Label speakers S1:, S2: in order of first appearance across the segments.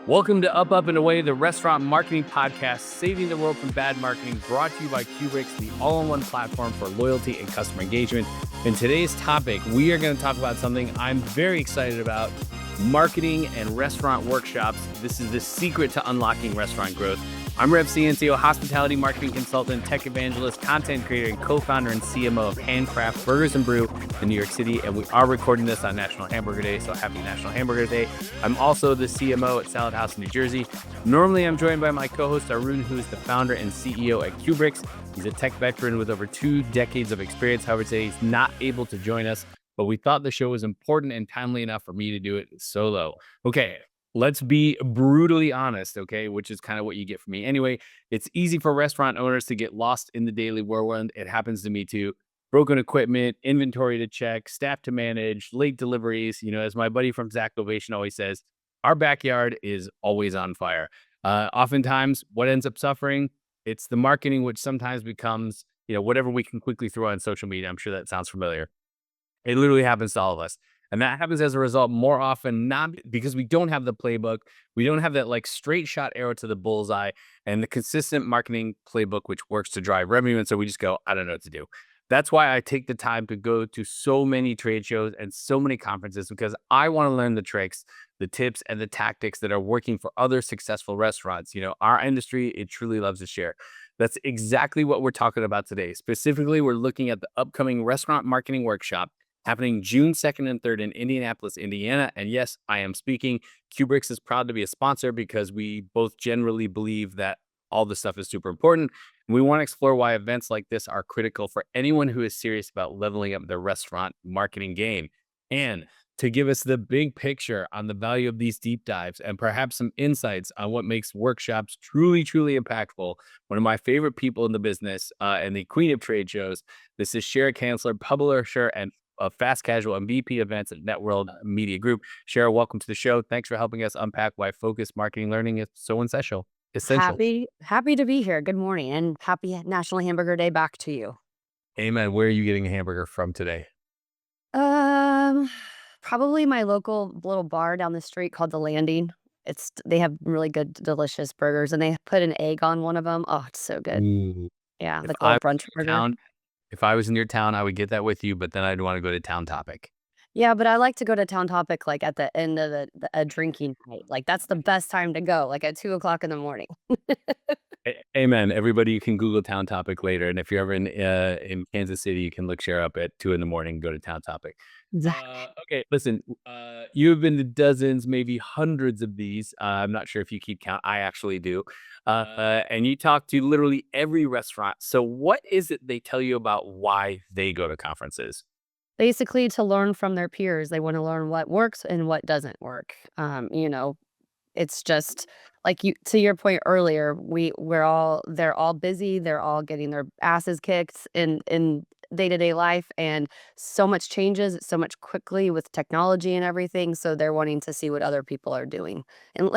S1: Welcome to Up, Up, and Away, the restaurant marketing podcast, saving the world from bad marketing, brought to you by Qubriux, the all-in-one platform for loyalty and customer engagement. In today's topic, we are going to talk about something I'm very excited about, marketing and restaurant workshops. This is the secret to unlocking restaurant growth. I'm Rev Ciancio, hospitality marketing consultant, tech evangelist, content creator, and co-founder and CMO of Handcraft Burgers and Brew in New York City. And we are recording this on National Hamburger Day, so happy National Hamburger Day. I'm also the CMO at Salad House in New Jersey. Normally, I'm joined by my co-host, Arun, who is the founder and CEO at Qubriux. He's a tech veteran with over 2 decades of experience. However, today he's not able to join us, but we thought the show was important and timely enough for me to do it solo. Okay. Let's be brutally honest, okay, which is kind of what you get from me. Anyway, it's easy for restaurant owners to get lost in the daily whirlwind. It happens to me too. Broken equipment, inventory to check, staff to manage, late deliveries. As my buddy from Zach Ovation always says, our backyard is always on fire. Oftentimes, what ends up suffering, it's the marketing, which sometimes becomes, whatever we can quickly throw on social media. I'm sure that sounds familiar. It literally happens to all of us. And that happens as a result more often, not because we don't have the playbook. We don't have that like straight shot arrow to the bullseye and the consistent marketing playbook, which works to drive revenue. And so we just go, I don't know what to do. That's why I take the time to go to so many trade shows and so many conferences, because I want to learn the tricks, the tips, and the tactics that are working for other successful restaurants. Our industry, it truly loves to share. That's exactly what we're talking about today. Specifically, we're looking at the upcoming restaurant marketing workshop happening June 2nd and 3rd in Indianapolis, Indiana. And yes, I am speaking. Qubriux is proud to be a sponsor because we both generally believe that all this stuff is super important. And we want to explore why events like this are critical for anyone who is serious about leveling up their restaurant marketing game. And to give us the big picture on the value of these deep dives and perhaps some insights on what makes workshops truly, truly impactful, one of my favorite people in the business and the queen of trade shows, this is Cherryh Cansler, publisher and fast casual and VP events at Networld Media Group. Cherryh, welcome to the show. Thanks for helping us unpack why focused marketing learning is so essential.
S2: Happy to be here. Good morning and happy National Hamburger Day back to you.
S1: Amen. Where are you getting a hamburger from today?
S2: Um, Probably my local little bar down the street called The Landing. They have really good, delicious burgers, and they put an egg on one of them. Oh, it's so good.
S1: Ooh.
S2: Yeah,
S1: If
S2: like a
S1: I
S2: little
S1: was
S2: brunch
S1: in your
S2: burger.
S1: town, if I was in your town, I would get that with you, but then I'd want to go to Town Topic.
S2: Yeah, but I like to go to Town Topic like at the end of a drinking night. Like that's the best time to go, like at 2 o'clock in the morning.
S1: Amen. Everybody, you can Google Town Topic later, and if you're ever in Kansas City, you can look Cherryh up at 2 in the morning. Go to Town Topic.
S2: Exactly.
S1: Okay, listen. You've been to dozens, maybe hundreds of these. I'm not sure if you keep count. I actually do. And you talk to literally every restaurant. So, what is it they tell you about why they go to conferences?
S2: Basically, to learn from their peers. They want to learn what works and what doesn't work. It's just like you to your point earlier, they're all busy, they're all getting their asses kicked in day-to-day life, and so much changes so much quickly with technology and everything, so they're wanting to see what other people are doing. And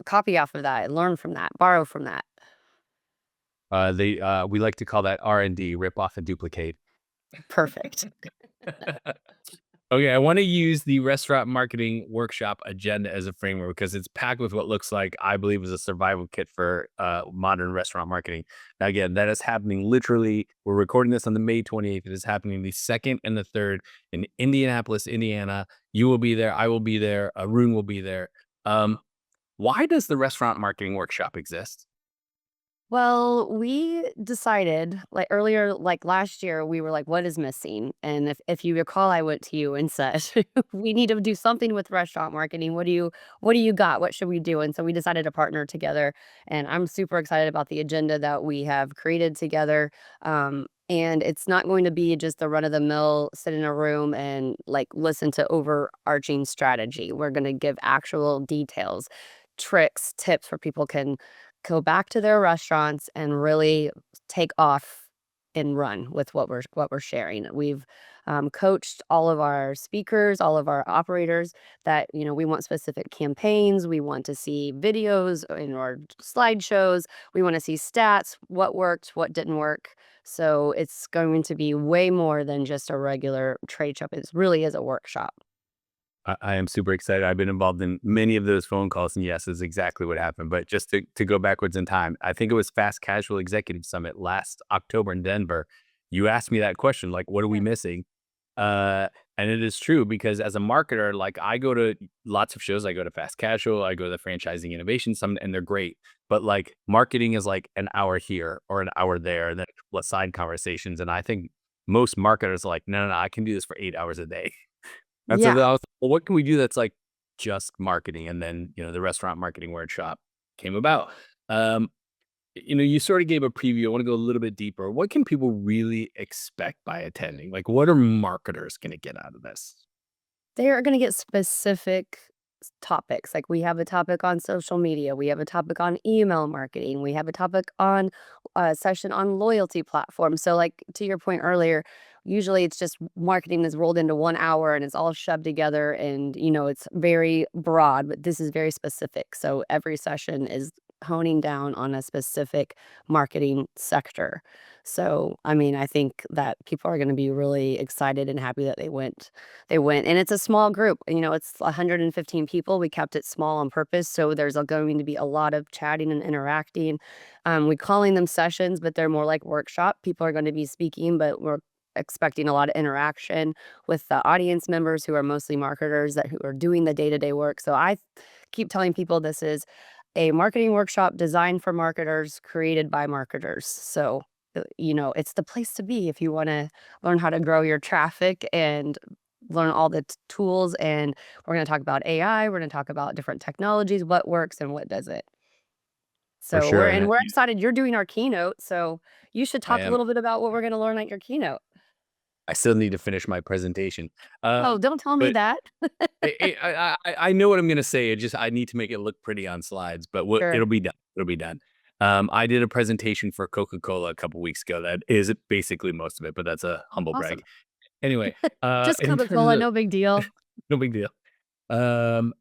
S2: copy off of that and learn from that, borrow from that.
S1: We like to call that R&D, rip off and duplicate.
S2: Perfect.
S1: Okay, I want to use the restaurant marketing workshop agenda as a framework because it's packed with what looks like, I believe, is a survival kit for modern restaurant marketing. Now, again, that is happening literally. We're recording this on the May 28th. It is happening the 2nd and the 3rd in Indianapolis, Indiana. You will be there. I will be there. Arun will be there. Why does the restaurant marketing workshop exist?
S2: Well, we decided like earlier, like last year, we were like, what is missing? And if you recall, I went to you and said, we need to do something with restaurant marketing. What do you got? What should we do? And so we decided to partner together. And I'm super excited about the agenda that we have created together. And it's not going to be just the run of the mill, sit in a room and like listen to overarching strategy. We're going to give actual details, tricks, tips where people can go back to their restaurants and really take off and run with what we're sharing. We've coached all of our speakers, all of our operators that we want specific campaigns. We want to see videos in our slideshows. We want to see stats, what worked, what didn't work. So it's going to be way more than just a regular trade show. It really is a workshop.
S1: I am super excited. I've been involved in many of those phone calls, and yes, is exactly what happened. But just to go backwards in time, I think it was Fast Casual Executive Summit last October in Denver. You asked me that question, like, what are we
S2: Yeah.
S1: missing? Uh, and it is true because as a marketer, like I go to lots of shows. I go to Fast Casual, I go to the Franchising Innovation Summit, and they're great. But like marketing is like an hour here or an hour there, and then a couple of side conversations. And I think most marketers are like, no, I can do this for 8 hours a day. And so
S2: Yeah.
S1: then I was like, well, what can we do that's like just marketing? And then, the restaurant marketing workshop came about. Um, you sort of gave a preview. I want to go a little bit deeper. What can people really expect by attending? Like, what are marketers going to get out of this?
S2: They are gonna get specific topics. Like, we have a topic on social media, we have a topic on email marketing, we have a topic on a session on loyalty platforms. So, like, to your point earlier, usually it's just marketing is rolled into 1 hour and it's all shoved together and, it's very broad, but this is very specific. So every session is honing down on a specific marketing sector. So, I mean, I think that people are gonna be really excited and happy that they went, and it's a small group, it's 115 people. We kept it small on purpose, so there's going to be a lot of chatting and interacting. We calling them sessions, but they're more like workshop. People are gonna be speaking, but we're expecting a lot of interaction with the audience members who are mostly marketers that who are doing the day-to-day work. So I keep telling people this is a marketing workshop designed for marketers, created by marketers. So, it's the place to be if you wanna learn how to grow your traffic and learn all the tools. And we're going to talk about AI. We're going to talk about different technologies, what works and what doesn't.
S1: For
S2: So
S1: sure.
S2: we're excited. You're doing our keynote, so you should
S1: I
S2: talk a
S1: am.
S2: little bit about what we're going to learn at your keynote.
S1: I still need to finish my presentation.
S2: Oh, don't tell me
S1: But
S2: that.
S1: I know what I'm gonna say. I need to make it look pretty on slides, but
S2: Sure.
S1: it'll be done. It'll be done. I did a presentation for Coca-Cola a couple weeks ago. That is basically most of it, but that's a humble brag.
S2: Awesome.
S1: Anyway,
S2: Just
S1: in terms
S2: Coca-Cola,
S1: of
S2: no big deal.
S1: no big deal. Um,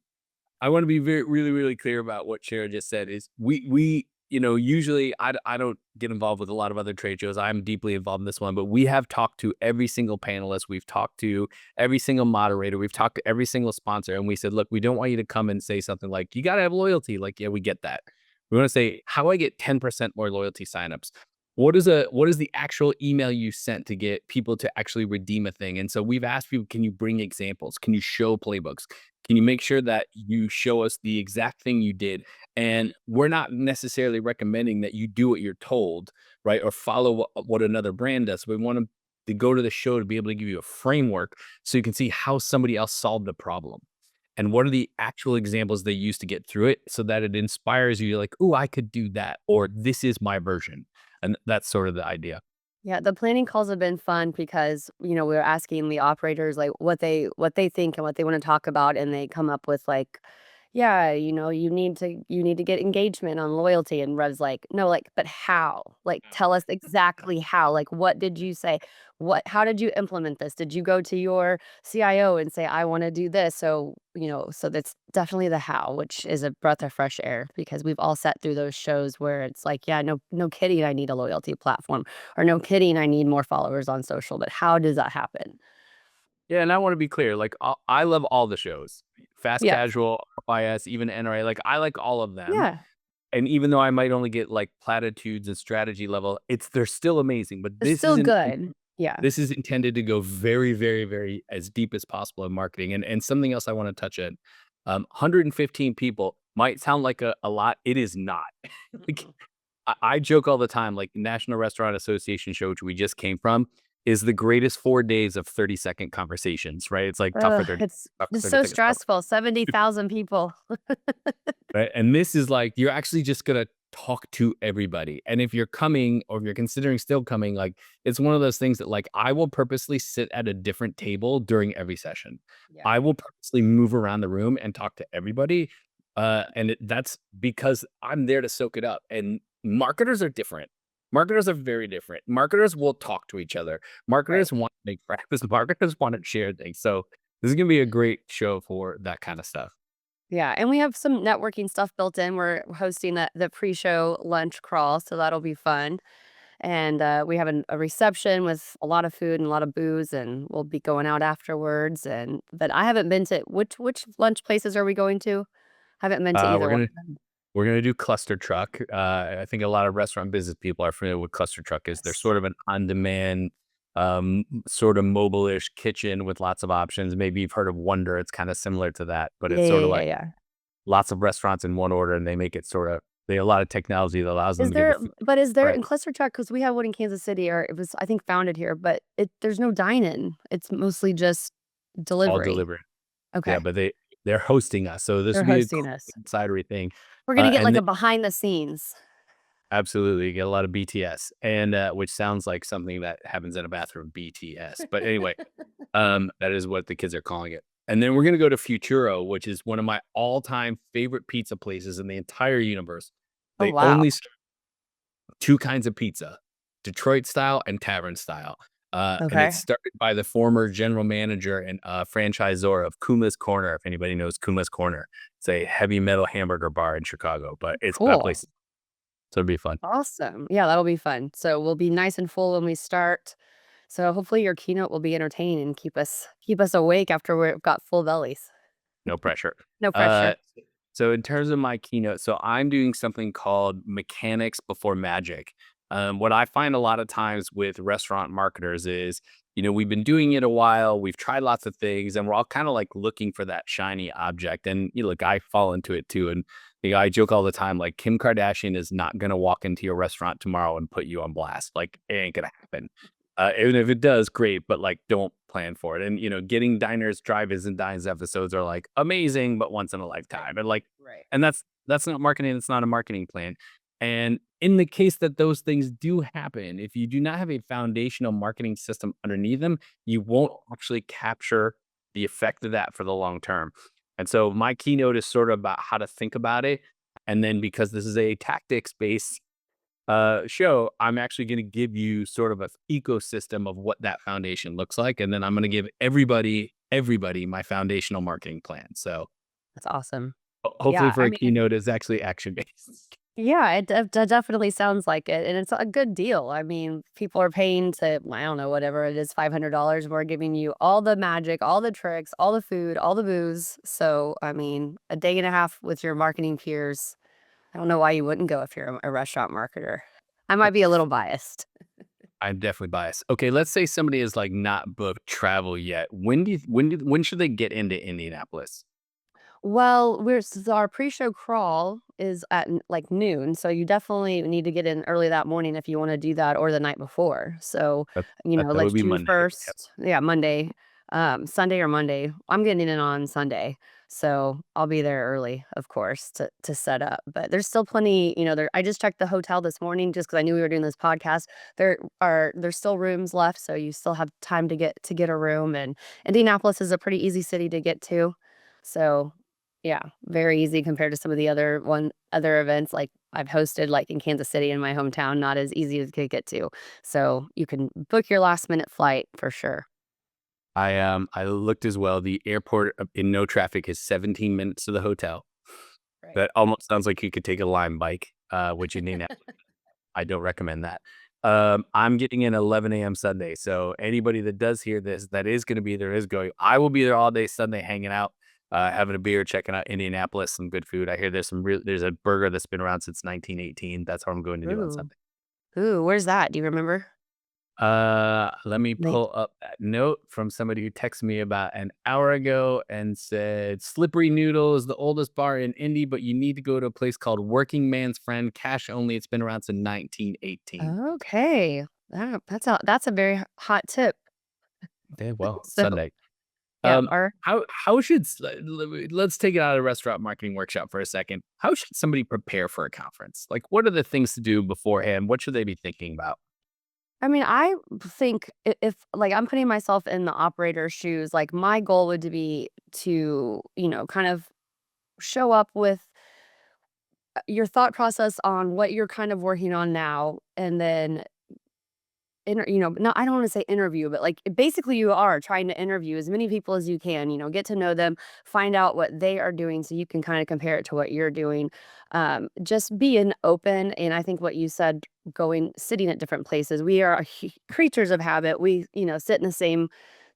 S1: I want to be really, really clear about what Cherryh just said is usually I don't get involved with a lot of other trade shows. I'm deeply involved in this one, but we have talked to every single panelist. We've talked to every single moderator. We've talked to every single sponsor. And we said, look, we don't want you to come and say something like, you got to have loyalty. Like, yeah, we get that. We want to say, how do I get 10% more loyalty signups? What is the actual email you sent to get people to actually redeem a thing? And so we've asked people, can you bring examples? Can you show playbooks? Can you make sure that you show us the exact thing you did? And we're not necessarily recommending that you do what you're told, right? Or follow what another brand does. We want to go to the show to be able to give you a framework so you can see how somebody else solved a problem. And what are the actual examples they use to get through it so that it inspires you like, oh, I could do that, or this is my version. And that's sort of the idea.
S2: Yeah, the planning calls have been fun because, we are asking the operators like what they think and what they want to talk about, and they come up with like, yeah, you need to get engagement on loyalty. And Rev's like, no, like, but how? Like, tell us exactly how. Like, what did you say? How did you implement this? Did you go to your CIO and say, I want to do this? So that's definitely the how, which is a breath of fresh air because we've all sat through those shows where it's like, yeah, no kidding, I need a loyalty platform, or no kidding, I need more followers on social. But how does that happen?
S1: Yeah, and I want to be clear. Like, I love all the shows, fast
S2: Yes.
S1: casual, FIS, even NRA. Like, I like all of them.
S2: Yeah.
S1: And even though I might only get like platitudes and strategy level, they're still amazing. But
S2: It's still good. Yeah.
S1: this is intended to go very, very, very as deep as possible in marketing. And something else I want to touch on. 115 people might sound like a lot. It is not. Like, I joke all the time, like National Restaurant Association show, which we just came from, is the greatest 4 days of 30-second conversations, right? It's like tough for
S2: Ugh,
S1: 30,
S2: it's
S1: tough for
S2: just
S1: 30
S2: so
S1: seconds.
S2: stressful. 70,000 people.
S1: Right. And this is like, you're actually just going to talk to everybody. And if you're coming or if you're considering still coming, like it's one of those things that like I will purposely sit at a different table during every session.
S2: Yeah.
S1: I will purposely move around the room and talk to everybody. That's because I'm there to soak it up. And marketers are different. Marketers are very different. Marketers will talk to each other.
S2: Right.
S1: Marketers want to make friends. Marketers want to share things. So this is going to be a great show for that kind of stuff.
S2: Yeah, and we have some networking stuff built in. We're hosting the pre-show lunch crawl, so that'll be fun. and we have a reception with a lot of food and a lot of booze, and we'll be going out afterwards. And but I haven't been to which lunch places are we going to? Haven't been to
S1: We're
S2: either one
S1: gonna
S2: of them.
S1: we're gonna do Cluster Truck. I think a lot of restaurant business people are familiar with Cluster Truck. Is they're
S2: Yes.
S1: sort of an on-demand, sort of mobile-ish kitchen with lots of options. Maybe you've heard of Wonder. It's kind of similar to that, but
S2: Yeah,
S1: it's sort
S2: yeah,
S1: of
S2: yeah,
S1: like
S2: yeah.
S1: lots of restaurants in one order, and they make it sort of they have a lot of technology that allows them
S2: Is
S1: to get the
S2: there
S1: food
S2: but is there
S1: right
S2: in Cluster Truck? Because we have one in Kansas City, or it was, I think, founded here, but there's no dine-in. It's mostly just
S1: all
S2: delivery.
S1: delivered. Yeah,
S2: Okay.
S1: but they're hosting us, so this
S2: They're
S1: will be a
S2: hosting
S1: cool
S2: us.
S1: insidery thing.
S2: We're gonna get,
S1: And
S2: like,
S1: then
S2: a behind the scenes.
S1: absolutely, you get a lot of BTS, and which sounds like something that happens in a bathroom, BTS. But anyway, that is what the kids are calling it. And then we're gonna go to Futuro, which is one of my all-time favorite pizza places in the entire universe.
S2: Oh,
S1: They
S2: wow.
S1: only serve 2 kinds of pizza, Detroit style and tavern style. And it's
S2: Okay.
S1: started by the former general manager and franchisor of Kuma's Corner, if anybody knows Kuma's Corner. It's a heavy metal hamburger bar in Chicago, but it's that
S2: Cool.
S1: place, so it'll be fun.
S2: Awesome. Yeah, that'll be fun. So we'll be nice and full when we start. So hopefully your keynote will be entertaining and keep us awake after we've got full bellies.
S1: No pressure.
S2: No
S1: Uh,
S2: pressure.
S1: so in terms of my keynote, so I'm doing something called mechanics before magic. What I find a lot of times with restaurant marketers is, we've been doing it a while, we've tried lots of things, and we're all kind of like looking for that shiny object. And look, I fall into it too. And I joke all the time, like Kim Kardashian is not gonna walk into your restaurant tomorrow and put you on blast. Like it ain't gonna happen. Even if it does, great, but like don't plan for it. And getting diners, drive-ins, and dines episodes are like amazing, but once in a
S2: Right.
S1: lifetime. And like,
S2: Right.
S1: and that's not marketing. It's not a marketing plan. And in the case that those things do happen, if you do not have a foundational marketing system underneath them, you won't actually capture the effect of that for the long term. And so my keynote is sort of about how to think about it. And then because this is a tactics based show, I'm actually going to give you sort of a ecosystem of what that foundation looks like, and then I'm going to give everybody my foundational marketing plan. So
S2: That's awesome.
S1: hopefully,
S2: Yeah,
S1: for
S2: I
S1: a
S2: mean,
S1: keynote, is actually action based.
S2: yeah, it definitely sounds like it, and it's a good deal. I mean, people are paying to, I don't know, whatever it is, $500. We're giving you all the magic, all the tricks, all the food, all the booze. So, I mean, a day and a half with your marketing peers. I don't know why you wouldn't go if you're a restaurant marketer. I might be a little biased.
S1: I'm definitely biased. Okay, let's say somebody is like not booked travel yet. When should they get into Indianapolis?
S2: Well, our pre-show crawl is at like noon, so you definitely need to get in early that morning if you want to do that, or the night before. So,
S1: That, that
S2: let's
S1: would be
S2: do
S1: Monday. Yep.
S2: first, yeah, Monday, Sunday or Monday. I'm getting in on Sunday, so I'll be there early, of course, to set up. But there's still plenty, there. I just checked the hotel this morning just because I knew we were doing this podcast. There's still rooms left, so you still have time to get a room. And Indianapolis is a pretty easy city to get to, so. Yeah, very easy compared to some of the other events like I've hosted, like in Kansas City in my hometown, not as easy to get to. So you can book your last minute flight for sure.
S1: I looked as well. The airport in no traffic is 17 minutes to the hotel.
S2: Right.
S1: That almost sounds like you could take a Lime bike, which you need. I don't recommend that. I'm getting in 11 a.m. Sunday, so anybody that does hear this that is going to be there is going. I will be there all day Sunday, hanging out, having a beer, checking out Indianapolis, some good food. I hear there's a burger that's been around since 1918. That's what I'm going to do on
S2: Ooh.
S1: Sunday.
S2: Ooh, where's that? Do you remember?
S1: Let me
S2: Like,
S1: pull up that note from somebody who texted me about an hour ago and said, Slippery Noodle is the oldest bar in Indy, but you need to go to a place called Working Man's Friend, cash only. It's been around since 1918.
S2: okay. That's a very hot tip.
S1: Yeah, well,
S2: So,
S1: Sunday.
S2: yeah,
S1: Um, how should let's take it out of the restaurant marketing workshop for a second. How should somebody prepare for a conference? Like, what are the things to do beforehand? What should they be thinking about?
S2: I mean, I think if like I'm putting myself in the operator's shoes, like my goal would be to, kind of show up with your thought process on what you're kind of working on now, and then no, I don't want to say interview, but like basically you are trying to interview as many people as you can, get to know them, find out what they are doing so you can kind of compare it to what you're doing. Just being open. And I think what you said, sitting at different places, we are creatures of habit. We, sit in the same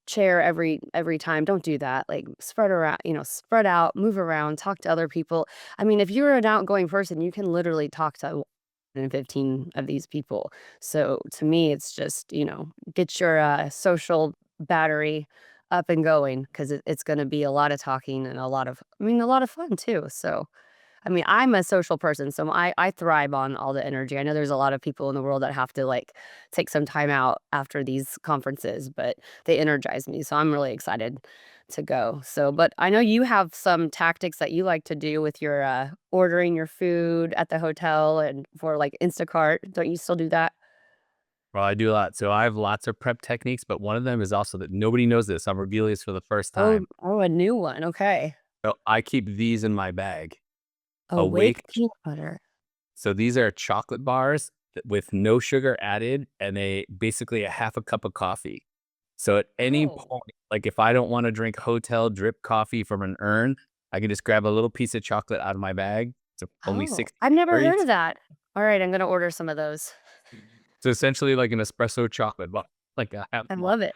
S2: chair every time. Don't do that. Like spread around, spread out, move around, talk to other people. I mean, if you're an outgoing person, you can literally talk to 15 of these people. So to me, it's just, get your social battery up and going because it's going to be a lot of talking and a lot of fun too. So I mean, I'm a social person, so I thrive on all the energy. I know there's a lot of people in the world that have to, like, take some time out after these conferences, but they energize me, so I'm really excited to go. So but I know you have some tactics that you like to do with your, ordering your food at the hotel and for, like, Instacart. Don't you still do that?
S1: Well, I do a lot. So I have lots of prep techniques, but one of them is also that nobody knows this. I'm revealing this for the first
S2: Oh
S1: time.
S2: oh, a new one, okay.
S1: So I keep these in my bag.
S2: Awake
S1: Awake.
S2: peanut butter.
S1: So these are chocolate bars with no sugar added and basically a half a cup of coffee. So at any
S2: Oh.
S1: point, like if I don't want to drink hotel drip coffee from an urn, I can just grab a little piece of chocolate out of my bag. It's only
S2: Oh,
S1: 60
S2: I've never heard
S1: calories.
S2: of that. Alright, I'm gonna order some of those.
S1: So essentially like an espresso chocolate bar, like a half
S2: I
S1: bar.
S2: love it.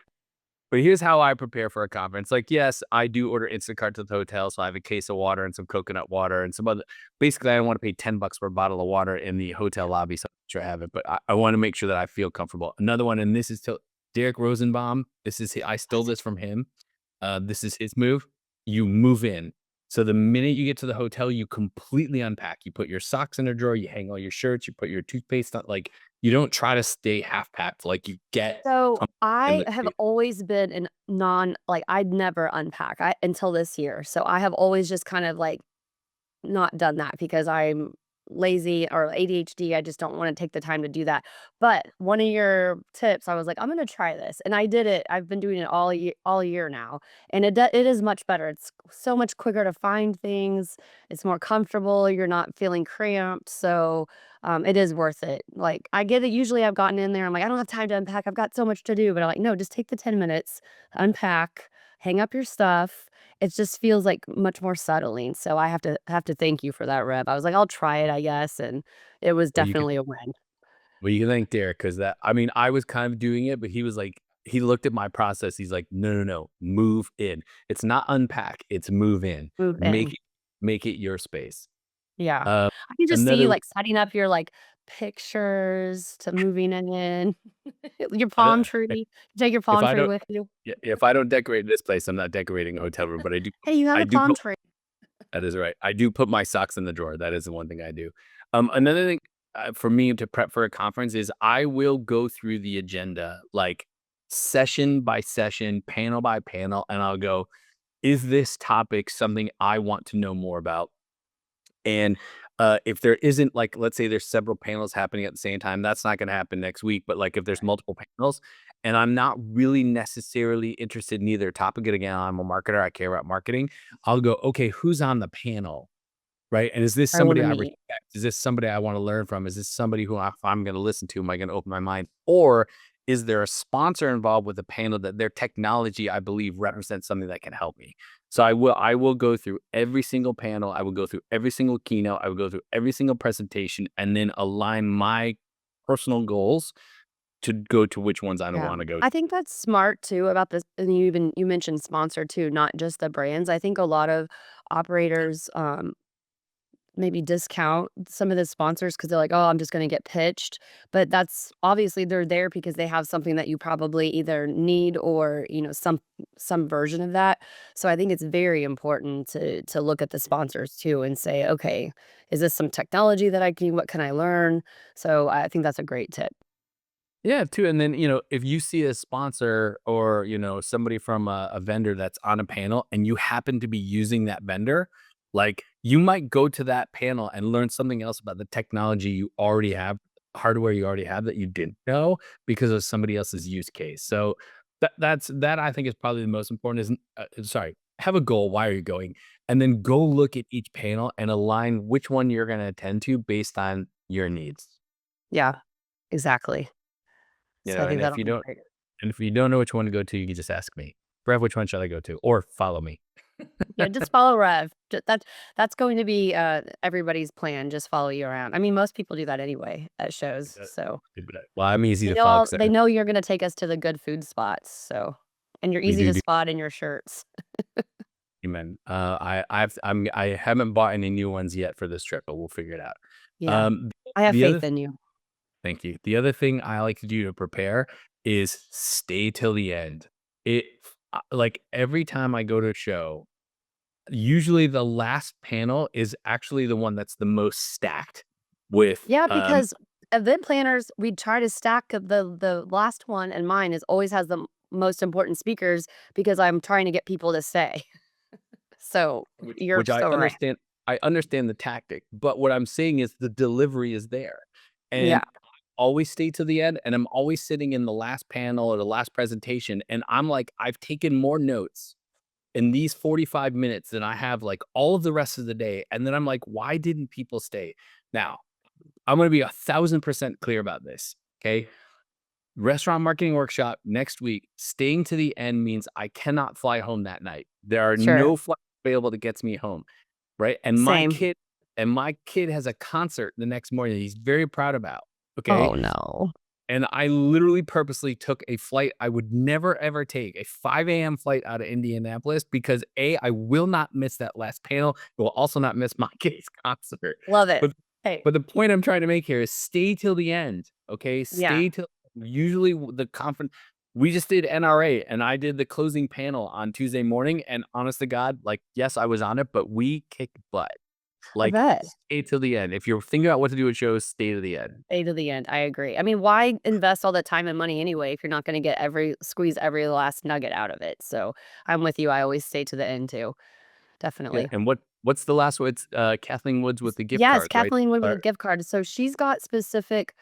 S1: But here's how I prepare for a conference. Like, yes, I do order Instacart to the hotel, so I have a case of water and some coconut water and some other. Basically, I don't want to pay $10 for a bottle of water in the hotel lobby, so I'm sure I have it. But I want to make sure that I feel comfortable. Another one, and this is to Derek Rosenbaum. I stole this from him. This is his move. You move in. So the minute you get to the hotel, you completely unpack. You put your socks in a drawer. You hang all your shirts. You put your toothpaste on. Like you don't try to stay half packed. Like you get
S2: So,
S1: comfortable in
S2: I
S1: the
S2: have
S1: space.
S2: always been an non like, I'd never unpack, until this year. So, I have always just kind of, like, not done that because I'm lazy or ADHD. I just don't wanna take the time to do that. But one of your tips, I was like, "I'm gonna try this." And I did it. I've been doing it all year now, and it is much better. It's so much quicker to find things. It's more comfortable. You're not feeling cramped. So, it is worth it. Like, I get it. Usually I've gotten in there, I'm like, "I don't have time to unpack. I've got so much to do." But I'm like, "No, just take the 10 minutes, unpack, hang up your stuff." It just feels, like, much more settling, so I have to thank you for that, Rev. I was like, "I'll try it, I guess," and it was
S1: Well, you can
S2: definitely a win.
S1: well, you can thank Derek because I mean, I was kind of doing it, but he was like he looked at my process. He's like, "No, no, no, move in. It's not unpack, it's move in.
S2: Move
S1: Make
S2: in.
S1: it make it your space."
S2: Yeah.
S1: Uh,
S2: I can just see you,
S1: another
S2: like, setting up your, like, pictures to moving it in. Your
S1: ano
S2: palm tree. Take your
S1: if
S2: palm
S1: I
S2: tree
S1: don't
S2: with you.
S1: yeah, if I don't decorate this place, I'm not decorating a hotel room, but
S2: "Hey, you have
S1: I
S2: a
S1: do
S2: palm
S1: put
S2: tree."
S1: that is right. I do put my socks in the drawer. That is the one thing I do. Another thing, for me to prep for a conference is I will go through the agenda, like, session by session, panel by panel, and I'll go, "Is this topic something I want to know more about?" And, if there isn't, like, let's say there's several panels happening at the same time, that's not gonna happen next week, but, like, if there's multiple panels and I'm not really necessarily interested in either topic, and again, I'm a marketer, I care about marketing, I'll go, "Okay, who's on the panel?" Right? And is this
S2: I
S1: somebody
S2: wanna
S1: I
S2: meet.
S1: respect? Is this somebody I wanna learn from? Is this somebody who if I'm gonna listen to, am I gonna open my mind? Or is there a sponsor involved with the panel that their technology, I believe, represents something that can help me? So I will go through every single panel, I will go through every single keynote, I will go through every single presentation, and then align my personal goals to go to which ones I
S2: Yeah.
S1: wanna go.
S2: I think that's smart too about this, and you mentioned sponsor too, not just the brands. I think a lot of operators, maybe discount some of the sponsors because 'cause they're like, "Oh, I'm just gonna get pitched." But that's obviously they're there because they have something that you probably either need or, some version of that. So I think it's very important to look at the sponsors too and say, "Okay, is this some technology that I can what can I learn?" So I think that's a great tip.
S1: Yeah, too, and then, if you see a sponsor or, somebody from a vendor that's on a panel and you happen to be using that vendor, like, you might go to that panel and learn something else about the technology you already have, hardware you already have that you didn't know because of somebody else's use case. So that I think is probably the most important is sorry, have a goal, why are you going? And then go look at each panel and align which one you're gonna attend to based on your needs.
S2: Yeah, exactly.
S1: You
S2: So
S1: know,
S2: I think that'll be great.
S1: and if you don't know which one to go to, you can just ask me. Rev, which one should I go to? Or follow me.
S2: Yeah, just follow Rev. That's going to be everybody's plan. Just follow you around. I mean, most people do that anyway at shows. So
S1: Well, I'm easy
S2: they
S1: to
S2: know
S1: follow
S2: all,
S1: 'cause
S2: they know you're going to take us to the good food spots. So, and you're
S1: we
S2: easy to
S1: do.
S2: spot in your shirts.
S1: Amen. I haven't bought any new ones yet for this trip, but we'll figure it out.
S2: Yeah,
S1: Um,
S2: I have
S1: the other
S2: faith in you.
S1: Thank you. The other thing I like to do to prepare is stay till the end. It like every time I go to a show, usually the last panel is actually the one that's the most stacked with
S2: Yeah, because event planners, we try to stack the last one, and mine is always has the most important speakers because I'm trying to get people to stay. So you're
S1: which I
S2: so right.
S1: understand. I understand the tactic, but what I'm saying is the delivery is there. And
S2: Yeah,
S1: always stay to the end, and I'm always sitting in the last panel or the last presentation, and I'm like, I've taken more notes in these 45 minutes than I have like all of the rest of the day. And then I'm like, why didn't people stay? Now, I'm going to be 1,000% clear about this. Okay. Restaurant marketing workshop next week. Staying to the end means I cannot fly home that night. There are
S2: sure.
S1: no flights available that gets me home. Right.
S2: Same.
S1: And my kid has a concert the next morning that he's very proud about. Okay.
S2: Oh no.
S1: And I literally purposely took a flight I would never ever take, a 5 a.m. flight out of Indianapolis because I will not miss that last panel. I will also not miss my kid's concert.
S2: Love it.
S1: But
S2: Hey,
S1: but the point I'm trying to make here is stay till the end. Okay.
S2: yeah.
S1: Stay till usually the conference. We just did NRA and I did the closing panel on Tuesday morning. And honest to God, like, yes, I was on it, but we kicked butt.
S2: I
S1: Like,
S2: bet.
S1: stay till the end. If you're thinking about what to do at shows, stay to the end.
S2: A to the end. I agree. I mean, why invest all that time and money anyway if you're not going to get squeeze every last nugget out of it? So I'm with you. I always stay to the end too.
S1: Yeah.
S2: Definitely.
S1: And what's the last one? It's Kathleen Woods with the gift
S2: Yes,
S1: cards, right?
S2: Kathleen went with a
S1: Or
S2: gift card. So she's got specific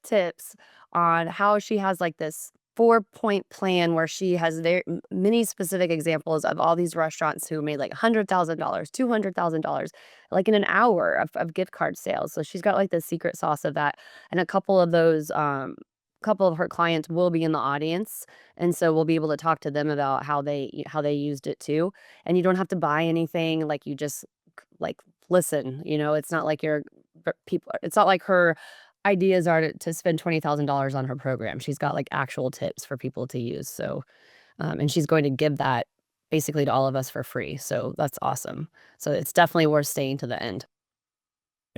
S2: tips on how she has like this 4-point plan where she has many specific examples of all these restaurants who made like $100,000, $200,000, like in an hour of gift card sales. So she's got like the secret sauce of that. And a couple of those, couple of her clients will be in the audience. And so we'll be able to talk to them about how they used it too. And you don't have to buy anything, like you just like listen, it's not like it's not like her ideas are to spend $20,000 on her program. She's got like actual tips for people to use. So, and she's going to give that basically to all of us for free. So that's awesome. So it's definitely worth staying to the end.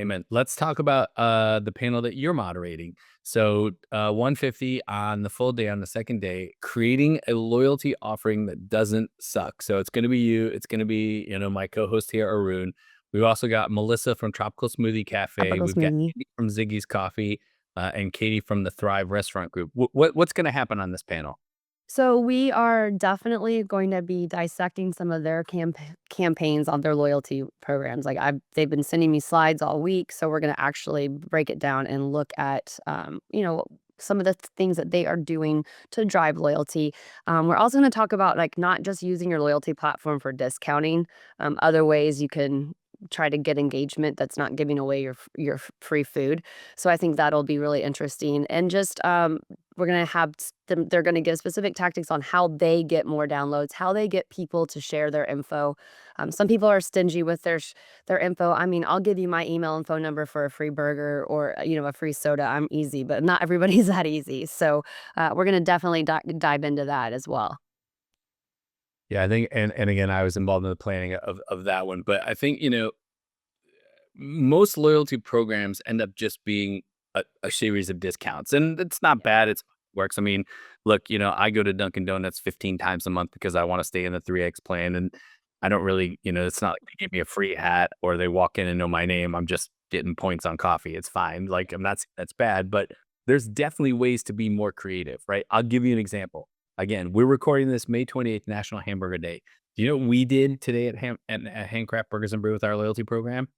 S1: amen. Let's talk about the panel that you're moderating. So 150 on the full day on the second day, creating a loyalty offering that doesn't suck. So it's going to be you. It's going to be my co-host here, Arun. We've also got Melissa from Tropical Smoothie Cafe.
S2: Tropical
S1: We've got
S2: smoothie.
S1: Katie from Ziggy's Coffee and Katie from the Thrive Restaurant Group. What's going to happen on this panel?
S2: So we are definitely going to be dissecting some of their campaigns on their loyalty programs. Like they've been sending me slides all week, so we're going to actually break it down and look at, some of the things that they are doing to drive loyalty. We're also going to talk about like not just using your loyalty platform for discounting, other ways you can try to get engagement that's not giving away your free food. So I think that'll be really interesting. And just we're going to have them, they're going to give specific tactics on how they get more downloads, how they get people to share their info. Some people are stingy with their info. I mean, I'll give you my email and phone number for a free burger or a free soda. I'm easy, but not everybody's that easy. So we're going to definitely dive into that as well.
S1: Yeah, I think, and again, I was involved in the planning of that one, but I think, most loyalty programs end up just being a series of discounts, and it's not bad. It works. I mean, look, I go to Dunkin' Donuts 15 times a month because I want to stay in the 3X plan, and I don't really, it's not like they give me a free hat or they walk in and know my name. I'm just getting points on coffee. It's fine. Like I'm not saying that's bad, but there's definitely ways to be more creative, right? I'll give you an example. Again, we're recording this May 28th, National Hamburger Day. Do you know what we did today at Handcraft Burgers and Brew with our loyalty program?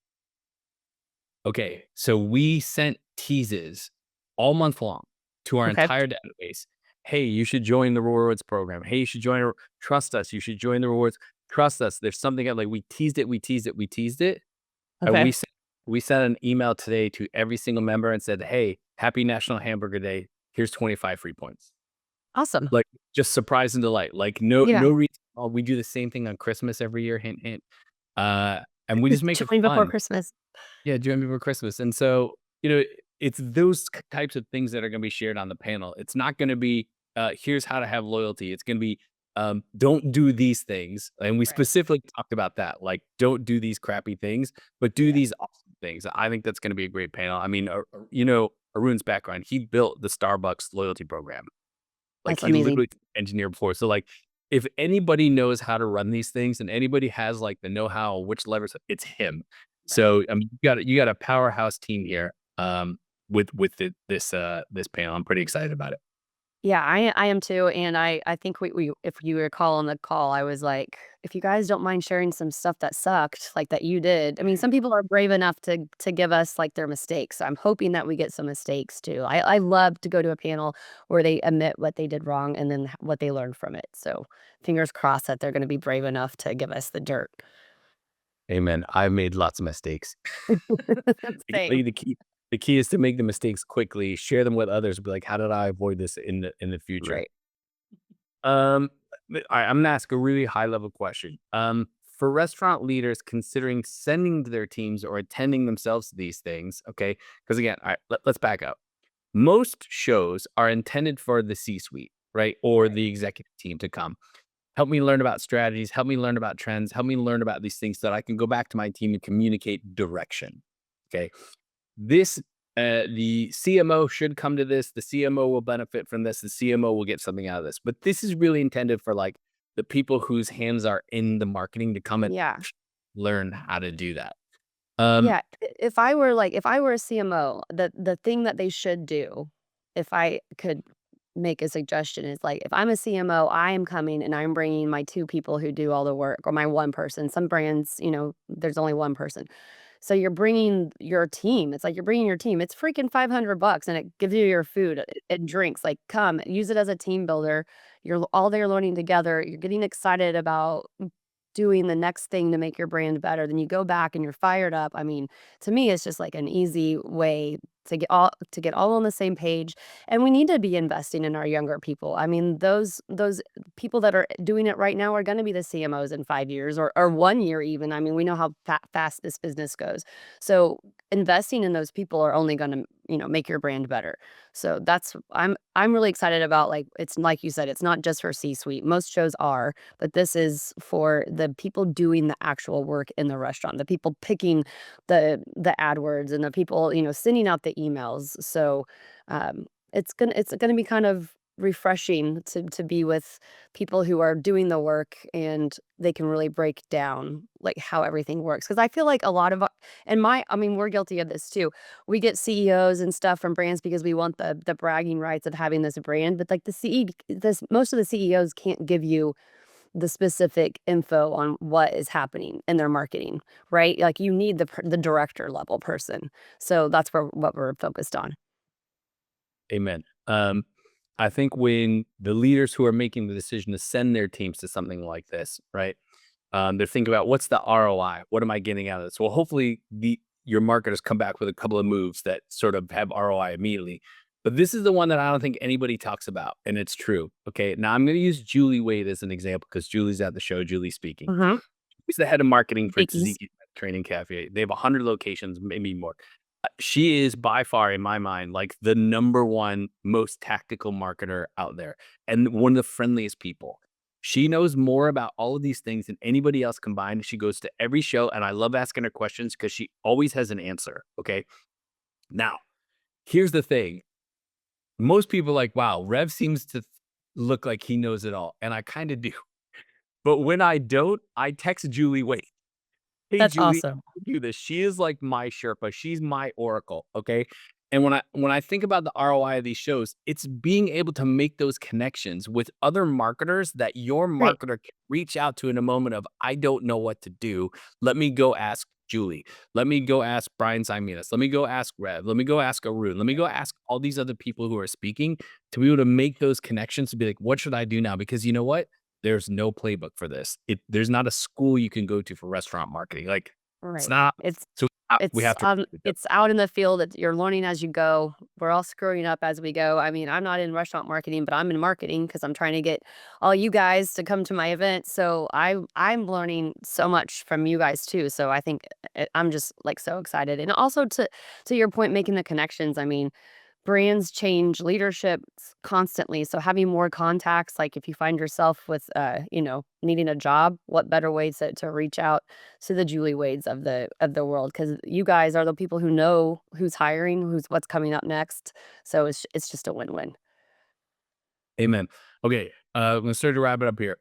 S1: Okay, so we sent teases all month long to our
S2: Okay.
S1: entire database. Hey, you should join the rewards program. Hey, you should trust us. You should join the rewards. Trust us. There's something like we teased it, we teased it, we teased it. And
S2: Okay.
S1: we sent an email today to every single member and said, hey, happy National Hamburger Day. here's 25 free points.
S2: Awesome.
S1: Like, just surprise and delight. Like,
S2: Yeah.
S1: no reason. Oh, we do the same thing on Christmas every year, hint, hint. And we just make it
S2: Join before
S1: fun.
S2: Christmas.
S1: Yeah, join before Christmas. And so, you know, it's those types of things that are going to be shared on the panel. It's not going to be, here's how to have loyalty. It's going to be, don't do these things. And we
S2: Right.
S1: specifically talked about that. Like, don't do these crappy things, but do
S2: Yeah.
S1: these awesome things. I think that's going to be a great panel. I mean, Arun's background, he built the Starbucks loyalty program. Like,
S2: That's
S1: he
S2: amazing.
S1: literally engineered before. So, like, if anybody knows how to run these things and anybody has like the know-how, which levers, it's him.
S2: Right.
S1: So, you got a powerhouse team here, with this panel. I'm pretty excited about it.
S2: Yeah, I am too, and I think we if you recall on the call, I was like, "If you guys don't mind sharing some stuff that sucked, like, that you did." I mean, some people are brave enough to give us, like, their mistakes, so I'm hoping that we get some mistakes too. I love to go to a panel where they admit what they did wrong and then what they learned from it, so fingers crossed that they're gonna be brave enough to give us the dirt.
S1: Amen. I've made lots of mistakes.
S2: Same.
S1: The key is to make the mistakes quickly, share them with others, be like, "How did I avoid this in the future?"
S2: Right.
S1: Um, I'm gonna ask a really high level question. For restaurant leaders considering sending their teams or attending themselves to these things, okay? Because again, let's back up. Most shows are intended for the C-suite, right, or
S2: Right.
S1: the executive team to come. Help me learn about strategies. Help me learn about trends. Help me learn about these things so that I can go back to my team and communicate direction. Okay. This the CMO should come to this. The CMO will benefit from this. The CMO will get something out of this. But this is really intended for like the people whose hands are in the marketing to come and
S2: Yeah.
S1: learn how to do that. Um,
S2: Yeah, if I were if I were a CMO, the thing that they should do, if I could make a suggestion is like, if I'm a CMO, I am coming and I'm bringing my 2 people who do all the work or my 1 person. Some brands, there's only 1 person. So you're bringing your team. It's like you're bringing your team. It's freaking $500 and it gives you your food and drinks. Like, come use it as a team builder. You're all there learning together. You're getting excited about doing the next thing to make your brand better. Then you go back and you're fired up. I mean, to me, it's just like an easy way to get all on the same page. And we need to be investing in our younger people. I mean, those people that are doing it right now are going to be the CMOs in 5 years or 1 year even. I mean, we know how fast this business goes. So investing in those people are only going to make your brand better. So I'm really excited about, like, it's like you said, it's not just for C-suite. Most shows are, but this is for the people doing the actual work in the restaurant, the people picking the AdWords and the people, sending out the emails. So, it's gonna be kind of refreshing to be with people who are doing the work and they can really break down, like, how everything works. Because I feel like a lot of I mean, we're guilty of this too. We get CEOs and stuff from brands because we want the bragging rights of having this brand, but, like, this most of the CEOs can't give you the specific info on what is happening in their marketing, right? Like, you need the director level person. So that's what we're focused on.
S1: Amen. I think when the leaders who are making the decision to send their teams to something like this, right? They're thinking about what's the ROI? What am I getting out of this? Well, hopefully your marketers come back with a couple of moves that sort of have ROI immediately. But this is the one that I don't think anybody talks about, and it's true. Okay, now I'm going to use Julie Wade as an example because Julie's at the show. Julie's speaking.
S2: Mhm.
S1: She's the head of marketing for
S2: Dickies.
S1: Tzatziki's Training Cafe. They have 100 locations, maybe more. She is by far, in my mind, like the number one most tactical marketer out there and one of the friendliest people. She knows more about all of these things than anybody else combined. She goes to every show, and I love asking her questions because she always has an answer. Okay. Now, here's the thing. Most people are like, wow, Rev seems to look like he knows it all. And I kind of do. But when I don't, I text Julie, wait, hey,
S2: That's
S1: Julie,
S2: awesome.
S1: do this. She is like my Sherpa. She's my oracle. Okay. And when I think about the ROI of these shows, it's being able to make those connections with other marketers that your
S2: Right.
S1: marketer can reach out to in a moment of, I don't know what to do. Let me go ask Julie. Let me go ask Brian Simenis. Let me go ask Rev. Let me go ask Arun. Let me go ask all these other people who are speaking to be able to make those connections to be like, what should I do now? Because you know what? There's no playbook for this. There's not a school you can go to for restaurant marketing. Like, It's
S2: Right.
S1: not.
S2: It's
S1: So we have to.
S2: it's out in the field. You're learning as you go. We're all screwing up as we go. I mean, I'm not in restaurant marketing, but I'm in marketing because I'm trying to get all you guys to come to my event. So I'm learning so much from you guys too. So I think I'm just like so excited. And also to your point, making the connections. I mean, brands change leaderships constantly. So having more contacts, like if you find yourself with needing a job, what better way to reach out to the Julie Wades of the world? Because you guys are the people who know who's hiring, who's what's coming up next. So it's just a win-win.
S1: Amen. Okay, I'm gonna start to wrap it up here.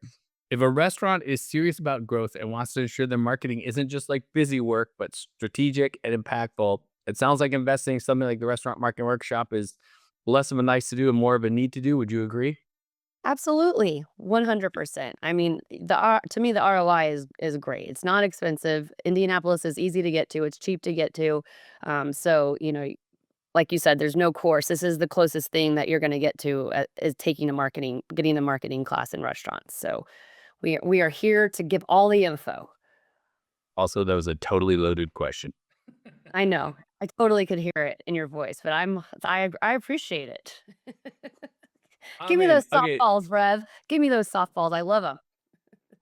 S1: If a restaurant is serious about growth and wants to ensure their marketing isn't just like busy work, but strategic and impactful, it sounds like investing in something like the Restaurant Marketing Workshop is less of a nice to do and more of a need to do. Would you agree?
S2: Absolutely, 100%. I mean, to me, the ROI is great. It's not expensive. Indianapolis is easy to get to. It's cheap to get to. So like you said, there's no course. This is the closest thing that you're going to get to is getting a marketing class in restaurants. So we are here to give all the info.
S1: Also, that was a totally loaded question.
S2: I know. I totally could hear it in your voice, but I appreciate it.
S1: I
S2: Give me
S1: mean,
S2: those
S1: okay,
S2: softballs, Rev. Give me those softballs. I love them.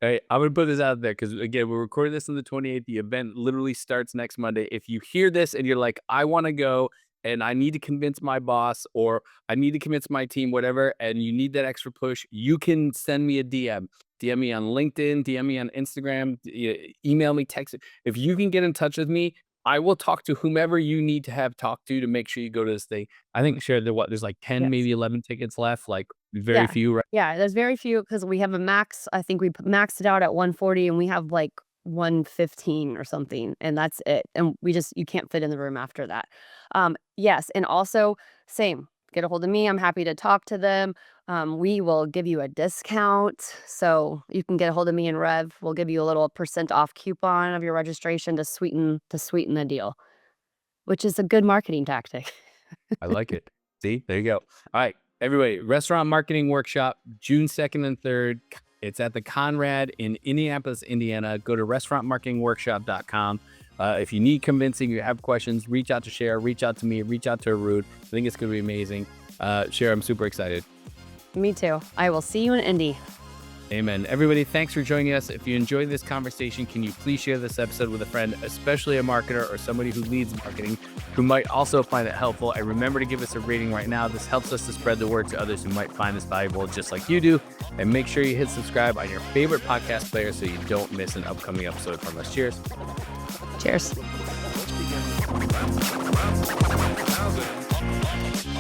S1: hey, I'm gonna put this out there because again, we're recording this on the 28th. The event literally starts next Monday. If you hear this and you're like, I want to go and I need to convince my boss or I need to convince my team, whatever, and you need that extra push, you can send me a DM. DM me on LinkedIn, DM me on Instagram, email me, text. If you can get in touch with me, I will talk to whomever you need to have talked to make sure you go to this thing. I think share the what there's like 10,
S2: Yes.
S1: maybe 11 tickets left, like very
S2: Yeah.
S1: few. Right?
S2: Yeah, there's very few because we have a max. I think we maxed it out at 140 and we have like 115 or something, and that's it. And you can't fit in the room after that. Yes, and also same. Get a hold of me. I'm happy to talk to them. We will give you a discount. So you can get a hold of me and Rev. We'll give you a little percent off coupon of your registration to sweeten the deal, which is a good marketing tactic.
S1: I like it. See, there you go. All right, everybody, Restaurant Marketing Workshop, June 2nd and 3rd. It's at the Conrad in Indianapolis, Indiana. Go to restaurantmarketingworkshop.com. If you need convincing, you have questions, reach out to Cher, reach out to me, reach out to Arud. I think it's going to be amazing. Cher, I'm super excited.
S2: Me too. I will see you in Indy.
S1: Amen. Everybody, thanks for joining us. If you enjoyed this conversation, can you please share this episode with a friend, especially a marketer or somebody who leads marketing, who might also find it helpful? And remember to give us a rating right now. This helps us to spread the word to others who might find this valuable just like you do. And make sure you hit subscribe on your favorite podcast player so you don't miss an upcoming episode from us. Cheers.
S2: Cheers.
S3: Let's begin.